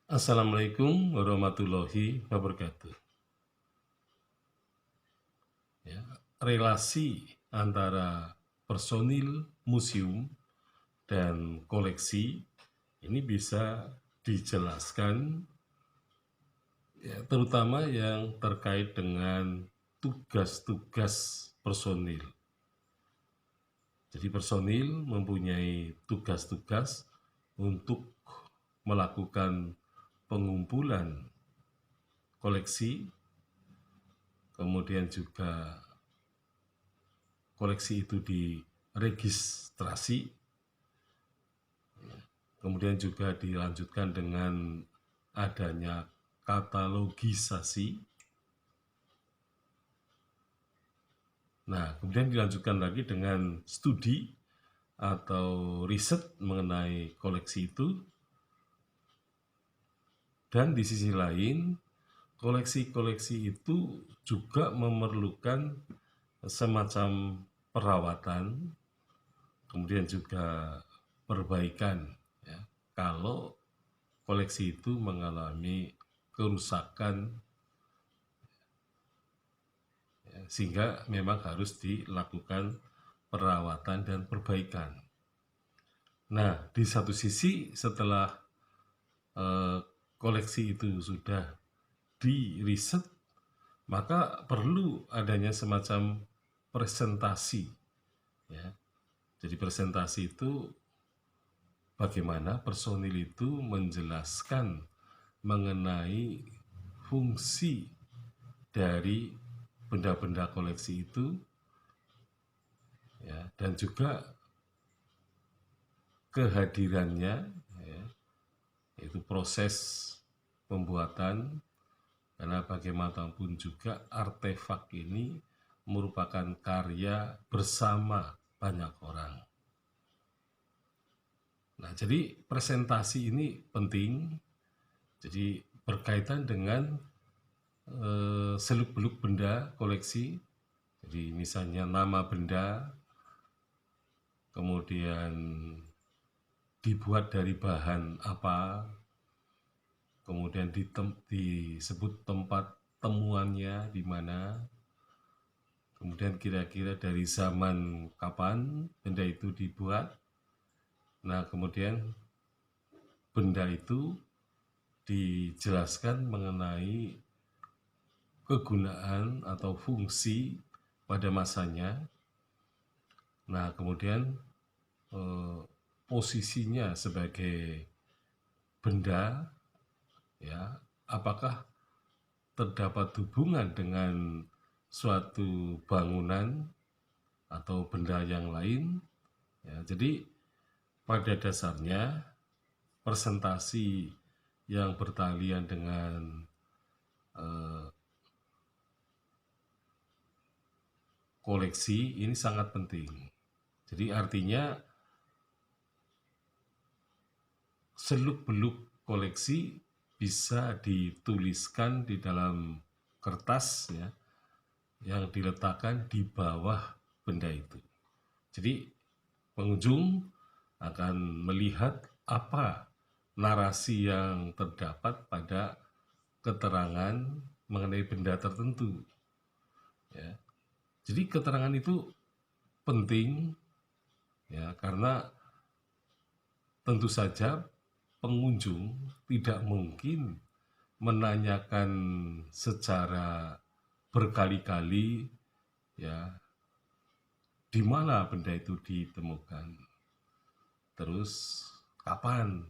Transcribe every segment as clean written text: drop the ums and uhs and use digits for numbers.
Assalamualaikum warahmatullahi wabarakatuh. Ya, relasi antara personil museum dan koleksi ini bisa dijelaskan, ya, terutama yang terkait dengan tugas-tugas personil. Jadi personil mempunyai tugas-tugas untuk melakukan pengumpulan koleksi, kemudian juga koleksi itu diregistrasi, kemudian juga dilanjutkan dengan adanya katalogisasi. Nah, kemudian dilanjutkan lagi dengan studi atau riset mengenai koleksi itu. Dan di sisi lain, koleksi-koleksi itu juga memerlukan semacam perawatan, kemudian juga perbaikan, ya, kalau koleksi itu mengalami kerusakan, ya, sehingga memang harus dilakukan perawatan dan perbaikan. Nah, di satu sisi setelah koleksi itu sudah diriset, maka perlu adanya semacam presentasi, ya. Jadi presentasi itu bagaimana personil itu menjelaskan mengenai fungsi dari benda-benda koleksi itu, ya, dan juga kehadirannya, ya, yaitu proses pembuatan, karena bagaimanapun juga artefak ini merupakan karya bersama banyak orang. Nah, jadi presentasi ini penting, jadi berkaitan dengan seluk-beluk benda koleksi. Jadi misalnya nama benda, kemudian dibuat dari bahan apa, kemudian disebut tempat temuannya di mana, kemudian kira-kira dari zaman kapan benda itu dibuat. Nah, kemudian benda itu dijelaskan mengenai kegunaan atau fungsi pada masanya. Nah, kemudian posisinya sebagai benda, ya, apakah terdapat hubungan dengan suatu bangunan atau benda yang lain, ya. Jadi pada dasarnya presentasi yang bertalian dengan koleksi ini sangat penting. Jadi artinya seluk-beluk koleksi bisa dituliskan di dalam kertas, ya, yang diletakkan di bawah benda itu. Jadi pengunjung akan melihat apa narasi yang terdapat pada keterangan mengenai benda tertentu, ya. Jadi keterangan itu penting, ya, karena tentu saja pengunjung tidak mungkin menanyakan secara berkali-kali, ya, di mana benda itu ditemukan, terus kapan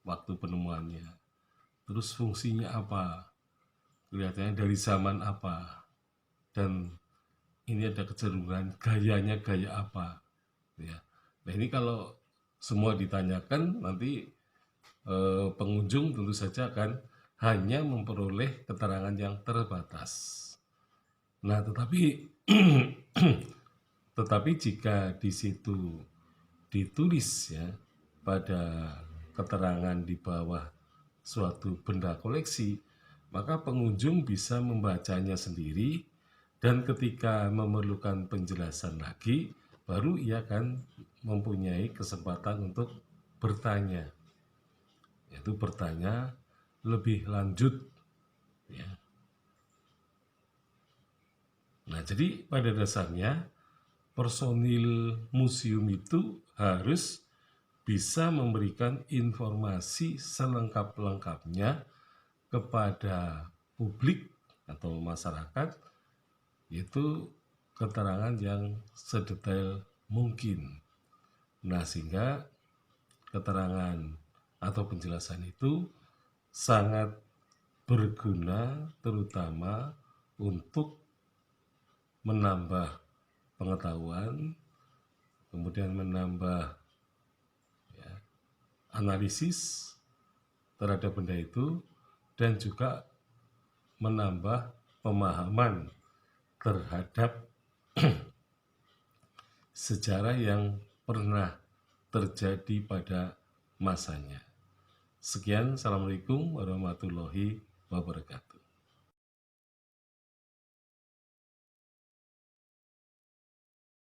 waktu penemuannya, terus fungsinya apa, kelihatannya dari zaman apa, dan ini ada kecenderungan gayanya gaya apa, ya. Nah, ini kalau semua ditanyakan, nanti pengunjung tentu saja akan hanya memperoleh keterangan yang terbatas. Nah, tetapi jika di situ ditulis, ya, pada keterangan di bawah suatu benda koleksi, maka pengunjung bisa membacanya sendiri, dan ketika memerlukan penjelasan lagi, baru ia akan mempunyai kesempatan untuk bertanya, yaitu bertanya lebih lanjut ya. Nah, jadi pada dasarnya personil museum itu harus bisa memberikan informasi selengkap-lengkapnya kepada publik atau masyarakat, yaitu keterangan yang sedetail mungkin. Nah, sehingga keterangan atau penjelasan itu sangat berguna terutama untuk menambah pengetahuan, kemudian menambah analisis terhadap benda itu, dan juga menambah pemahaman terhadap sejarah yang pernah terjadi pada masanya. Sekian, Assalamualaikum warahmatullahi wabarakatuh.